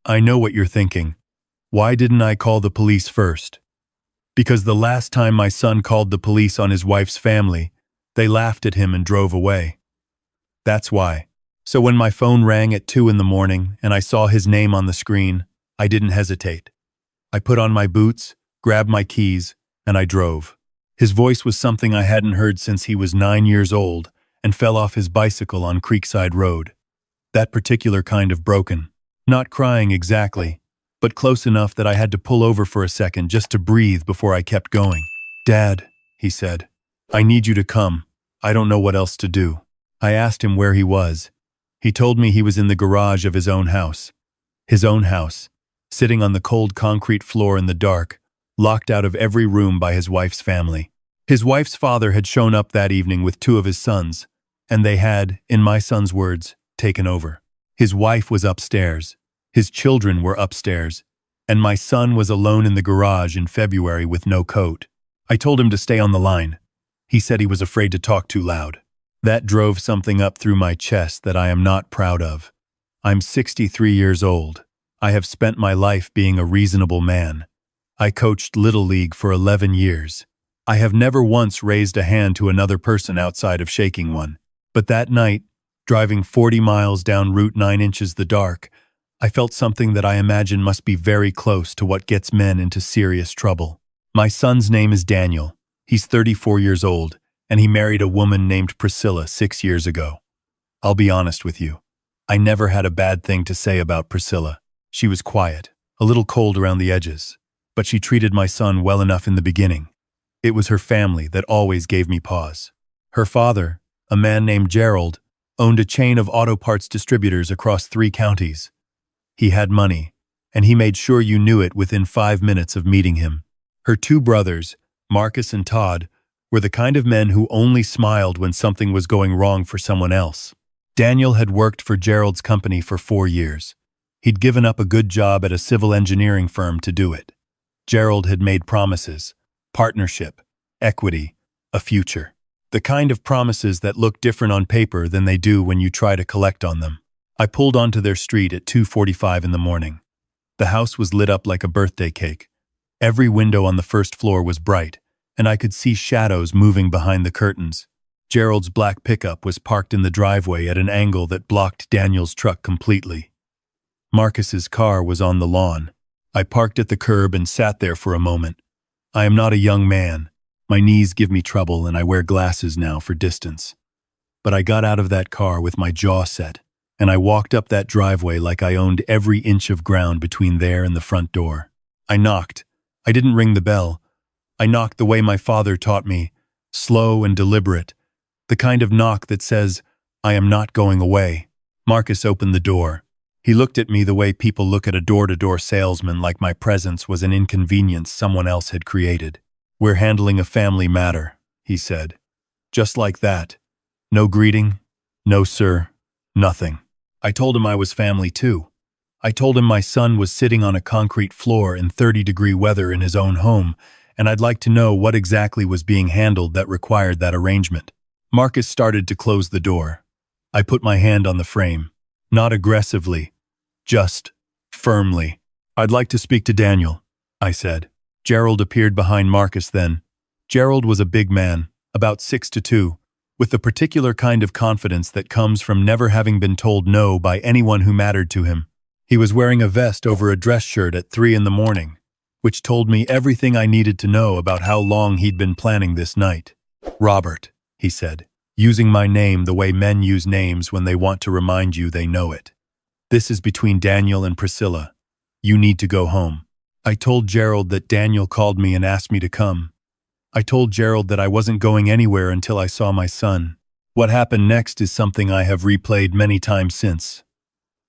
I know what you're thinking. Why didn't I call the police first? Because the last time my son called the police on his wife's family, they laughed at him and drove away. That's why. So when my phone rang at 2 in the morning and I saw his name on the screen, I didn't hesitate. I put on my boots, grabbed my keys, and I drove. His voice was something I hadn't heard since he was 9 years old and fell off his bicycle on Creekside Road. That particular kind of broken. Not crying exactly, but close enough that I had to pull over for a second just to breathe before I kept going. "Dad," he said, "I need you to come. I don't know what else to do." I asked him where he was. He told me he was in the garage of his own house. His own house, sitting on the cold concrete floor in the dark, locked out of every room by his wife's family. His wife's father had shown up that evening with 2 of his sons, and they had, in my son's words, taken over. His wife was upstairs. His children were upstairs, and my son was alone in the garage in February with no coat. I told him to stay on the line. He said he was afraid to talk too loud. That drove something up through my chest that I am not proud of. I'm 63 years old. I have spent my life being a reasonable man. I coached Little League for 11 years. I have never once raised a hand to another person outside of shaking one. But that night, driving 40 miles down Route 9 inches the dark, I felt something that I imagine must be very close to what gets men into serious trouble. My son's name is Daniel. He's 34 years old, and he married a woman named Priscilla 6 years ago. I'll be honest with you. I never had a bad thing to say about Priscilla. She was quiet, a little cold around the edges, but she treated my son well enough in the beginning. It was her family that always gave me pause. Her father, a man named Gerald, owned a chain of auto parts distributors across 3 counties. He had money, and he made sure you knew it within 5 minutes of meeting him. Her 2 brothers, Marcus and Todd, were the kind of men who only smiled when something was going wrong for someone else. Daniel had worked for Gerald's company for 4 years. He'd given up a good job at a civil engineering firm to do it. Gerald had made promises, partnership, equity, a future. The kind of promises that look different on paper than they do when you try to collect on them. I pulled onto their street at 2:45 in the morning. The house was lit up like a birthday cake. Every window on the first floor was bright, and I could see shadows moving behind the curtains. Gerald's black pickup was parked in the driveway at an angle that blocked Daniel's truck completely. Marcus's car was on the lawn. I parked at the curb and sat there for a moment. I am not a young man. My knees give me trouble and I wear glasses now for distance. But I got out of that car with my jaw set, and I walked up that driveway like I owned every inch of ground between there and the front door. I knocked. I didn't ring the bell. I knocked the way my father taught me, slow and deliberate, the kind of knock that says, "I am not going away." Marcus opened the door. He looked at me the way people look at a door-to-door salesman, like my presence was an inconvenience someone else had created. "We're handling a family matter," he said. Just like that. No greeting, no sir, nothing. I told him I was family too. I told him my son was sitting on a concrete floor in 30-degree weather in his own home, and I'd like to know what exactly was being handled that required that arrangement. Marcus started to close the door. I put my hand on the frame. Not aggressively, just firmly. "I'd like to speak to Daniel," I said. Gerald appeared behind Marcus then. Gerald was a big man, about 6'2", with the particular kind of confidence that comes from never having been told no by anyone who mattered to him. He was wearing a vest over a dress shirt at 3 in the morning, which told me everything I needed to know about how long he'd been planning this night. "Robert," he said, using my name the way men use names when they want to remind you they know it. "This is between Daniel and Priscilla. You need to go home." I told Gerald that Daniel called me and asked me to come. I told Gerald that I wasn't going anywhere until I saw my son. What happened next is something I have replayed many times since.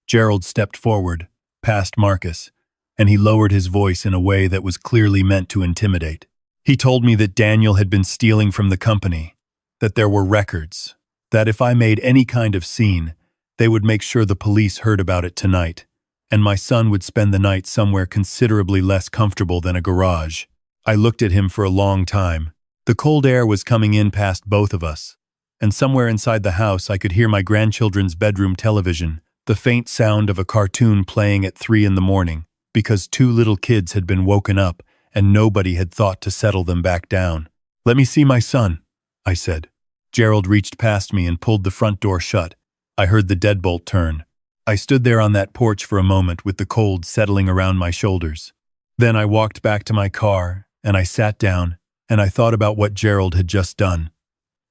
Gerald stepped forward, past Marcus, and he lowered his voice in a way that was clearly meant to intimidate. He told me that Daniel had been stealing from the company, that there were records, that if I made any kind of scene, they would make sure the police heard about it tonight, and my son would spend the night somewhere considerably less comfortable than a garage. I looked at him for a long time. The cold air was coming in past both of us, and somewhere inside the house I could hear my grandchildren's bedroom television, The faint sound of a cartoon playing at 3 in the morning, because 2 little kids had been woken up and nobody had thought to settle them back down. "Let me see my son," I said. Gerald reached past me and pulled the front door shut. I heard the deadbolt turn. I stood there on that porch for a moment with the cold settling around my shoulders. Then I walked back to my car, and I sat down, and I thought about what Gerald had just done.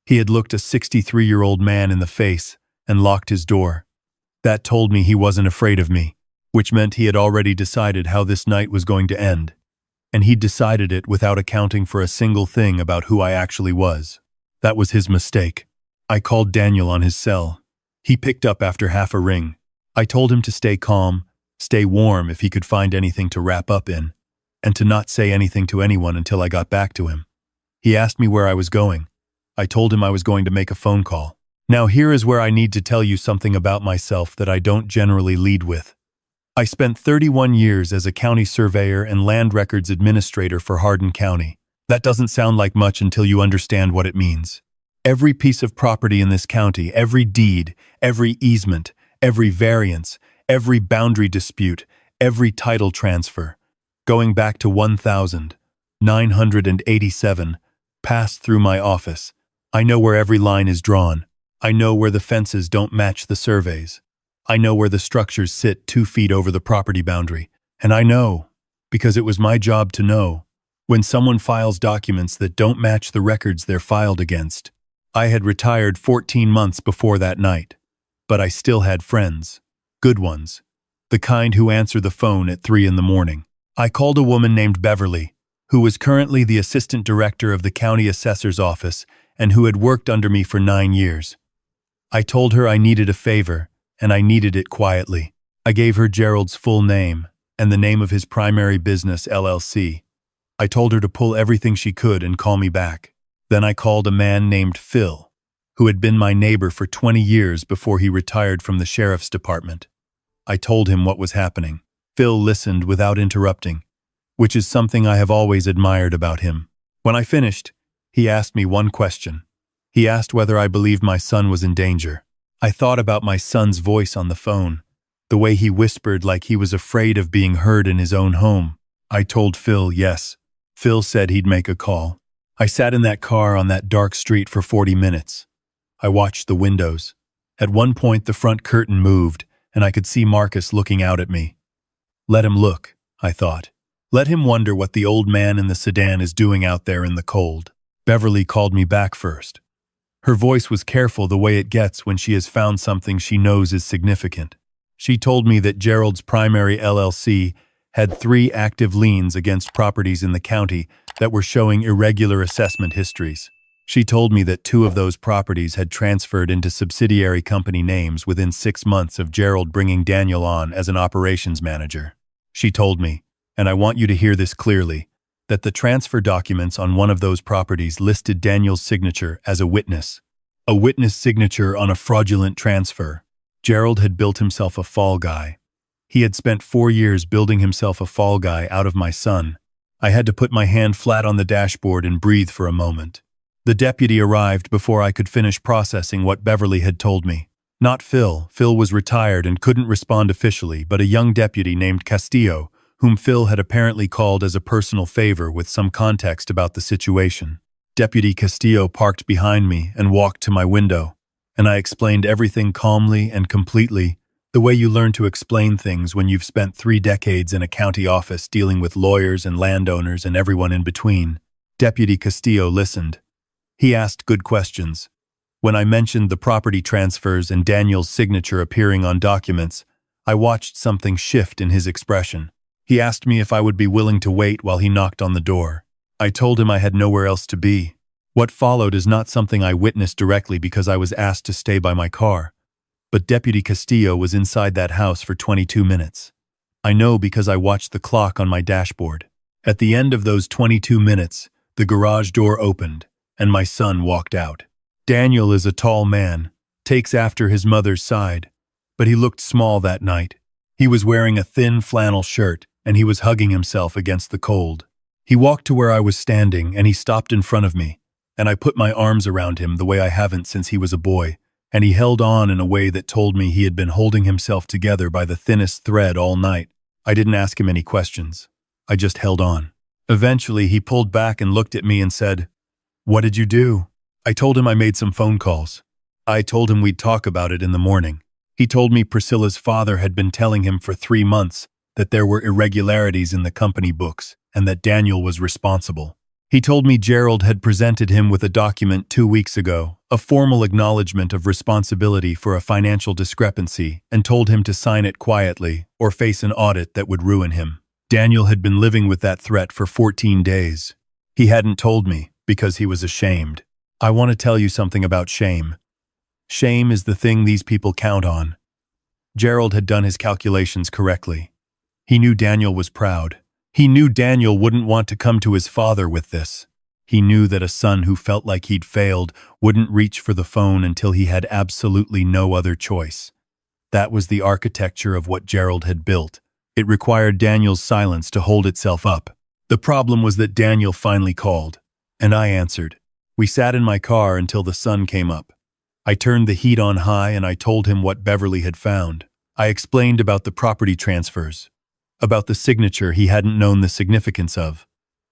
He had looked a 63-year-old man in the face and locked his door. That told me he wasn't afraid of me, which meant he had already decided how this night was going to end. And he'd decided it without accounting for a single thing about who I actually was. That was his mistake. I called Daniel on his cell. He picked up after half a ring. I told him to stay calm, stay warm if he could find anything to wrap up in, and to not say anything to anyone until I got back to him. He asked me where I was going. I told him I was going to make a phone call. Now here is where I need to tell you something about myself that I don't generally lead with. I spent 31 years as a county surveyor and land records administrator for Hardin County. That doesn't sound like much until you understand what it means. Every piece of property in this county, every deed, every easement, every variance, every boundary dispute, every title transfer, going back to 1987, passed through my office. I know where every line is drawn. I know where the fences don't match the surveys. I know where the structures sit 2 feet over the property boundary. And I know, because it was my job to know, when someone files documents that don't match the records they're filed against. I had retired 14 months before that night, but I still had friends. Good ones. The kind who answer the phone at 3 in the morning. I called a woman named Beverly, who was currently the assistant director of the county assessor's office and who had worked under me for 9 years. I told her I needed a favor, and I needed it quietly. I gave her Gerald's full name and the name of his primary business, LLC. I told her to pull everything she could and call me back. Then I called a man named Phil, who had been my neighbor for 20 years before he retired from the sheriff's department. I told him what was happening. Phil listened without interrupting, which is something I have always admired about him. When I finished, he asked me one question. He asked whether I believed my son was in danger. I thought about my son's voice on the phone, the way he whispered like he was afraid of being heard in his own home. I told Phil yes. Phil said he'd make a call. I sat in that car on that dark street for 40 minutes. I watched the windows. At one point, the front curtain moved, and I could see Marcus looking out at me. Let him look, I thought. Let him wonder what the old man in the sedan is doing out there in the cold. Beverly called me back first. Her voice was careful the way it gets when she has found something she knows is significant. She told me that Gerald's primary LLC had 3 active liens against properties in the county that were showing irregular assessment histories. She told me that 2 of those properties had transferred into subsidiary company names within 6 months of Gerald bringing Daniel on as an operations manager. She told me, and I want you to hear this clearly, that the transfer documents on one of those properties listed Daniel's signature as a witness signature on a fraudulent transfer. Gerald had built himself a fall guy. He had spent 4 years building himself a fall guy out of my son. I had to put my hand flat on the dashboard and breathe for a moment. The deputy arrived before I could finish processing what Beverly had told me. Not Phil. Phil was retired and couldn't respond officially, but a young deputy named Castillo, whom Phil had apparently called as a personal favor with some context about the situation. Deputy Castillo parked behind me and walked to my window, and I explained everything calmly and completely, the way you learn to explain things when you've spent 3 decades in a county office dealing with lawyers and landowners and everyone in between. Deputy Castillo listened. He asked good questions. When I mentioned the property transfers and Daniel's signature appearing on documents, I watched something shift in his expression. He asked me if I would be willing to wait while he knocked on the door. I told him I had nowhere else to be. What followed is not something I witnessed directly because I was asked to stay by my car, but Deputy Castillo was inside that house for 22 minutes. I know because I watched the clock on my dashboard. At the end of those 22 minutes, the garage door opened, and my son walked out. Daniel is a tall man, takes after his mother's side, but he looked small that night. He was wearing a thin flannel shirt, and he was hugging himself against the cold. He walked to where I was standing, and he stopped in front of me, and I put my arms around him the way I haven't since he was a boy, and he held on in a way that told me he had been holding himself together by the thinnest thread all night. I didn't ask him any questions. I just held on. Eventually, he pulled back and looked at me and said, "What did you do?" I told him I made some phone calls. I told him we'd talk about it in the morning. He told me Priscilla's father had been telling him for 3 months that there were irregularities in the company books and that Daniel was responsible. He told me Gerald had presented him with a document 2 weeks ago, a formal acknowledgement of responsibility for a financial discrepancy, and told him to sign it quietly or face an audit that would ruin him. Daniel had been living with that threat for 14 days. He hadn't told me because he was ashamed. I want to tell you something about shame. Shame is the thing these people count on. Gerald had done his calculations correctly. He knew Daniel was proud. He knew Daniel wouldn't want to come to his father with this. He knew that a son who felt like he'd failed wouldn't reach for the phone until he had absolutely no other choice. That was the architecture of what Gerald had built. It required Daniel's silence to hold itself up. The problem was that Daniel finally called, and I answered. We sat in my car until the sun came up. I turned the heat on high and I told him what Beverly had found. I explained about the property transfers, about the signature he hadn't known the significance of,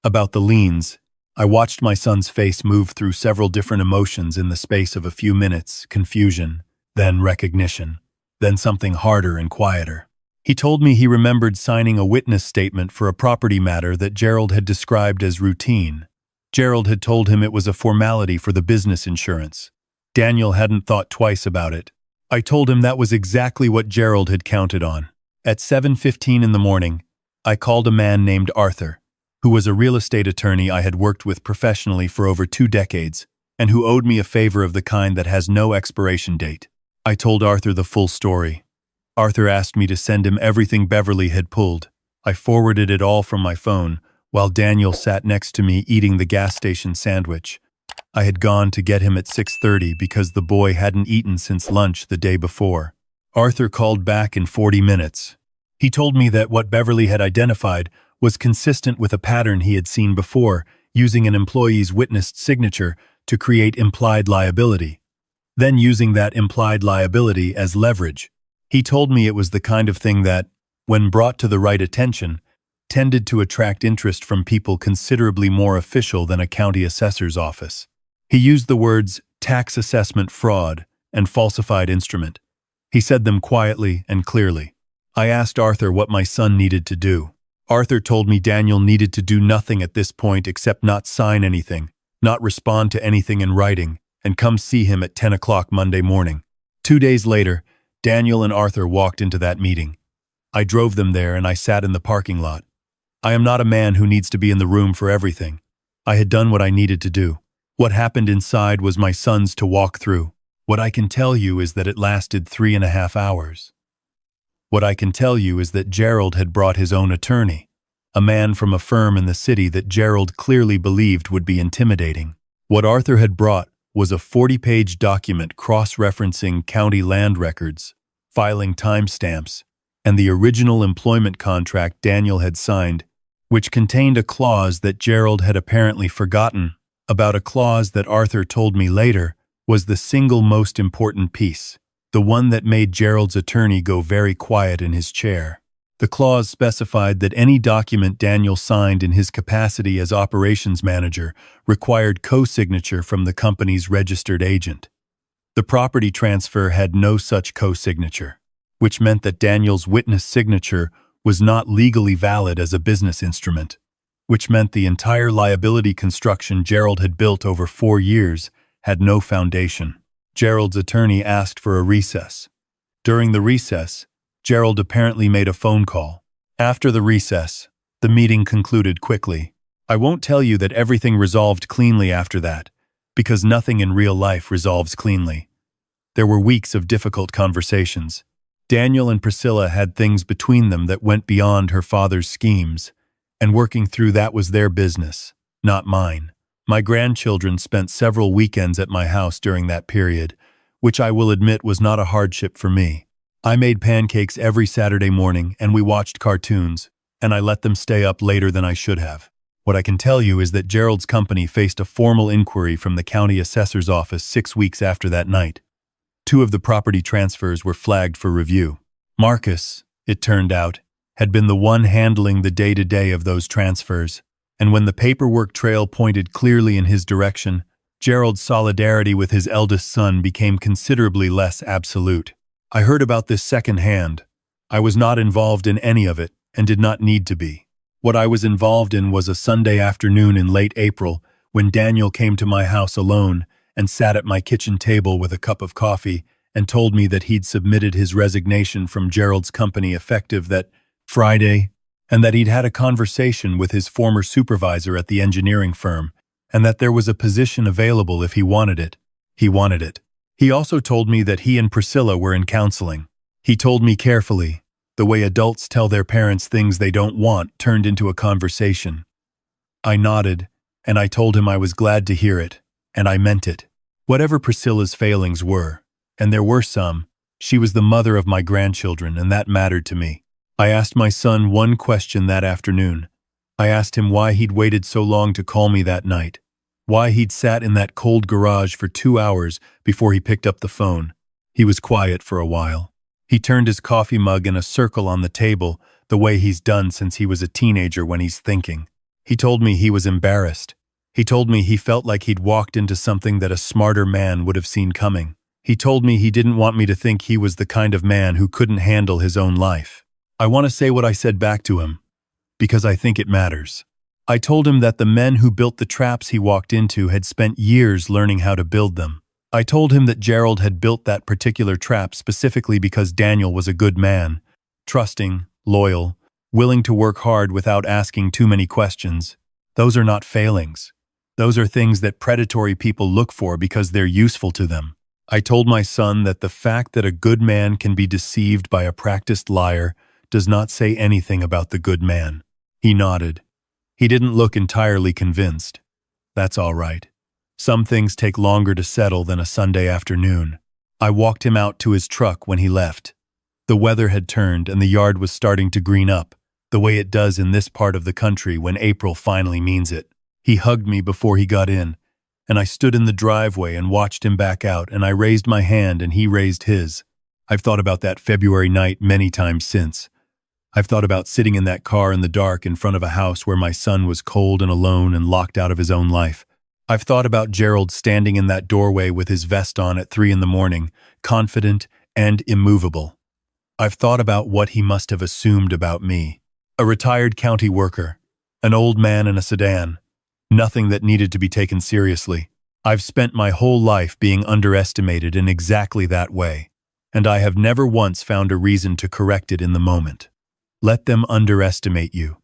about the liens. I watched my son's face move through several different emotions in the space of a few minutes: confusion, then recognition, then something harder and quieter. He told me he remembered signing a witness statement for a property matter that Gerald had described as routine. Gerald had told him it was a formality for the business insurance. Daniel hadn't thought twice about it. I told him that was exactly what Gerald had counted on. At 7:15 in the morning, I called a man named Arthur, who was a real estate attorney I had worked with professionally for over 2 decades, and who owed me a favor of the kind that has no expiration date. I told Arthur the full story. Arthur asked me to send him everything Beverly had pulled. I forwarded it all from my phone, while Daniel sat next to me eating the gas station sandwich. I had gone to get him at 6:30 because the boy hadn't eaten since lunch the day before. Arthur called back in 40 minutes. He told me that what Beverly had identified was consistent with a pattern he had seen before, using an employee's witnessed signature to create implied liability, then using that implied liability as leverage. He told me it was the kind of thing that, when brought to the right attention, tended to attract interest from people considerably more official than a county assessor's office. He used the words tax assessment fraud and falsified instrument. He said them quietly and clearly. I asked Arthur what my son needed to do. Arthur told me Daniel needed to do nothing at this point except not sign anything, not respond to anything in writing, and come see him at 10 o'clock Monday morning. 2 days later, Daniel and Arthur walked into that meeting. I drove them there and I sat in the parking lot. I am not a man who needs to be in the room for everything. I had done what I needed to do. What happened inside was my son's to walk through. What I can tell you is that it lasted 3.5 hours. What I can tell you is that Gerald had brought his own attorney, a man from a firm in the city that Gerald clearly believed would be intimidating. What Arthur had brought was a 40-page document cross-referencing county land records, filing timestamps, and the original employment contract Daniel had signed, which contained a clause that Gerald had apparently forgotten about, a clause that Arthur told me later was the single most important piece, the one that made Gerald's attorney go very quiet in his chair. The clause specified that any document Daniel signed in his capacity as operations manager required co-signature from the company's registered agent. The property transfer had no such co-signature, which meant that Daniel's witness signature was not legally valid as a business instrument, which meant the entire liability construction Gerald had built over 4 years had no foundation. Gerald's attorney asked for a recess. During the recess, Gerald apparently made a phone call. After the recess, the meeting concluded quickly. I won't tell you that everything resolved cleanly after that, because nothing in real life resolves cleanly. There were weeks of difficult conversations. Daniel and Priscilla had things between them that went beyond her father's schemes, and working through that was their business, not mine. My grandchildren spent several weekends at my house during that period, which I will admit was not a hardship for me. I made pancakes every Saturday morning and we watched cartoons, and I let them stay up later than I should have. What I can tell you is that Gerald's company faced a formal inquiry from the county assessor's office 6 weeks after that night. 2 of the property transfers were flagged for review. Marcus, it turned out, had been the one handling the day-to-day of those transfers, and when the paperwork trail pointed clearly in his direction, Gerald's solidarity with his eldest son became considerably less absolute. I heard about this secondhand. I was not involved in any of it, and did not need to be. What I was involved in was a Sunday afternoon in late April, when Daniel came to my house alone and sat at my kitchen table with a cup of coffee and told me that he'd submitted his resignation from Gerald's company effective that Friday, and that he'd had a conversation with his former supervisor at the engineering firm, and that there was a position available if he wanted it. He wanted it. He also told me that he and Priscilla were in counseling. He told me carefully, the way adults tell their parents things they don't want turned into a conversation. I nodded, and I told him I was glad to hear it, and I meant it. Whatever Priscilla's failings were, and there were some, she was the mother of my grandchildren, and that mattered to me. I asked my son one question that afternoon. I asked him why he'd waited so long to call me that night, why he'd sat in that cold garage for 2 hours before he picked up the phone. He was quiet for a while. He turned his coffee mug in a circle on the table, the way he's done since he was a teenager when he's thinking. He told me he was embarrassed. He told me he felt like he'd walked into something that a smarter man would have seen coming. He told me he didn't want me to think he was the kind of man who couldn't handle his own life. I want to say what I said back to him, because I think it matters. I told him that the men who built the traps he walked into had spent years learning how to build them. I told him that Gerald had built that particular trap specifically because Daniel was a good man, trusting, loyal, willing to work hard without asking too many questions. Those are not failings. Those are things that predatory people look for because they're useful to them. I told my son that the fact that a good man can be deceived by a practiced liar does not say anything about the good man. He nodded. He didn't look entirely convinced. That's all right. Some things take longer to settle than a Sunday afternoon. I walked him out to his truck when he left. The weather had turned and the yard was starting to green up, the way it does in this part of the country when April finally means it. He hugged me before he got in, and I stood in the driveway and watched him back out, and I raised my hand and he raised his. I've thought about that February night many times since. I've thought about sitting in that car in the dark in front of a house where my son was cold and alone and locked out of his own life. I've thought about Gerald standing in that doorway with his vest on at 3 a.m, confident and immovable. I've thought about what he must have assumed about me. A retired county worker, an old man in a sedan, nothing that needed to be taken seriously. I've spent my whole life being underestimated in exactly that way, and I have never once found a reason to correct it in the moment. Let them underestimate you.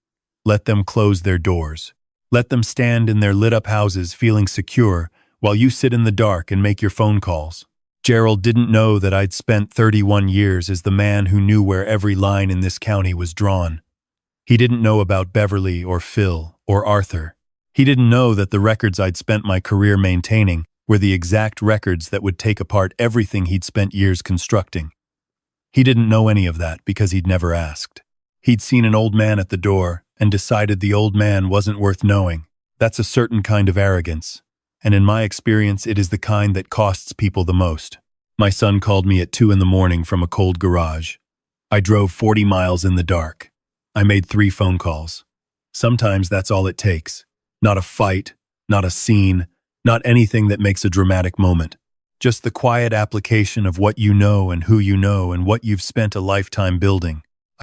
Let them close their doors. Let them stand in their lit-up houses feeling secure while you sit in the dark and make your phone calls. Gerald didn't know that I'd spent 31 years as the man who knew where every line in this county was drawn. He didn't know about Beverly or Phil or Arthur. He didn't know that the records I'd spent my career maintaining were the exact records that would take apart everything he'd spent years constructing. He didn't know any of that because he'd never asked. He'd seen an old man at the door and decided the old man wasn't worth knowing. That's a certain kind of arrogance, and in my experience it is the kind that costs people the most. My son called me at 2 a.m. from a cold garage. I drove 40 miles in the dark. I made 3 phone calls. Sometimes that's all it takes. Not a fight, not a scene, not anything that makes a dramatic moment. Just the quiet application of what you know and who you know and what you've spent a lifetime building.